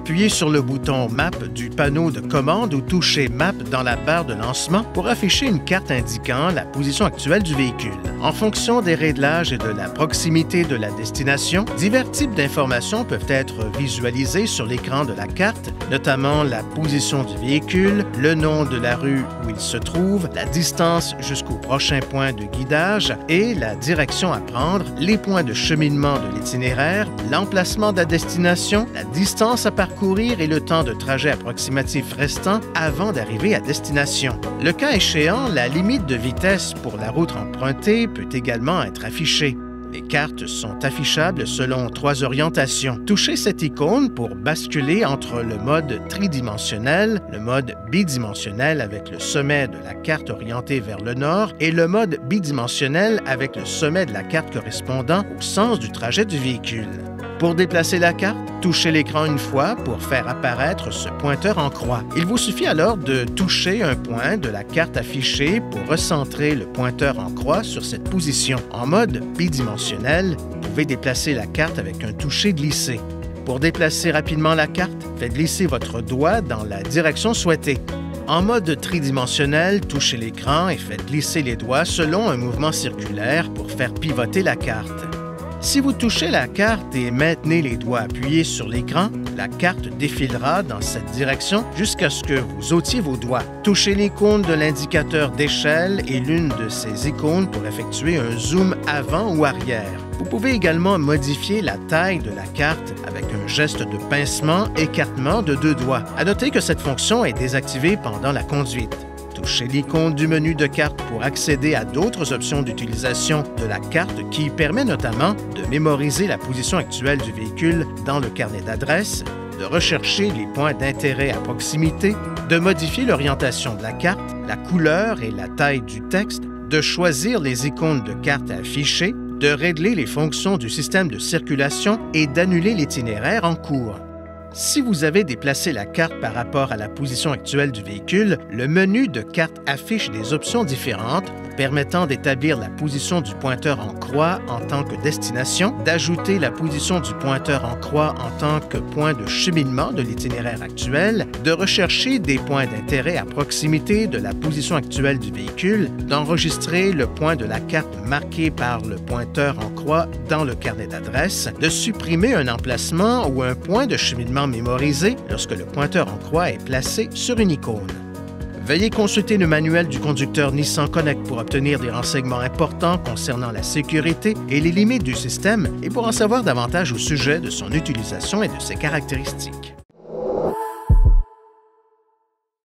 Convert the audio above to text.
Appuyez sur le bouton Map du panneau de commande ou touchez Map dans la barre de lancement pour afficher une carte indiquant la position actuelle du véhicule. En fonction des réglages et de la proximité de la destination, divers types d'informations peuvent être visualisées sur l'écran de la carte, notamment la position du véhicule, le nom de la rue où il se trouve, la distance jusqu'au prochain point de guidage et la direction à prendre, les points de cheminement de l'itinéraire, l'emplacement de la destination, la distance à parcourir et le temps de trajet approximatif restant avant d'arriver à destination. Le cas échéant, la limite de vitesse pour la route empruntée peut également être affichée. Les cartes sont affichables selon 3 orientations. Touchez cette icône pour basculer entre le mode tridimensionnel, le mode bidimensionnel avec le sommet de la carte orienté vers le nord et le mode bidimensionnel avec le sommet de la carte correspondant au sens du trajet du véhicule. Pour déplacer la carte, touchez l'écran une fois pour faire apparaître ce pointeur en croix. Il vous suffit alors de toucher un point de la carte affichée pour recentrer le pointeur en croix sur cette position. En mode bidimensionnel, vous pouvez déplacer la carte avec un toucher glissé. Pour déplacer rapidement la carte, faites glisser votre doigt dans la direction souhaitée. En mode tridimensionnel, touchez l'écran et faites glisser les doigts selon un mouvement circulaire pour faire pivoter la carte. Si vous touchez la carte et maintenez les doigts appuyés sur l'écran, la carte défilera dans cette direction jusqu'à ce que vous ôtiez vos doigts. Touchez l'icône de l'indicateur d'échelle et l'une de ces icônes pour effectuer un zoom avant ou arrière. Vous pouvez également modifier la taille de la carte avec un geste de pincement écartement de 2 doigts. À noter que cette fonction est désactivée pendant la conduite. Touchez l'icône du menu de carte pour accéder à d'autres options d'utilisation de la carte qui permet notamment de mémoriser la position actuelle du véhicule dans le carnet d'adresses, de rechercher les points d'intérêt à proximité, de modifier l'orientation de la carte, la couleur et la taille du texte, de choisir les icônes de carte à afficher, de régler les fonctions du système de circulation et d'annuler l'itinéraire en cours. Si vous avez déplacé la carte par rapport à la position actuelle du véhicule, le menu de carte affiche des options différentes permettant d'établir la position du pointeur en croix en tant que destination, d'ajouter la position du pointeur en croix en tant que point de cheminement de l'itinéraire actuel, de rechercher des points d'intérêt à proximité de la position actuelle du véhicule, d'enregistrer le point de la carte marqué par le pointeur en croix dans le carnet d'adresse, de supprimer un emplacement ou un point de cheminement mémorisé lorsque le pointeur en croix est placé sur une icône. Veuillez consulter le manuel du conducteur Nissan Connect pour obtenir des renseignements importants concernant la sécurité et les limites du système et pour en savoir davantage au sujet de son utilisation et de ses caractéristiques.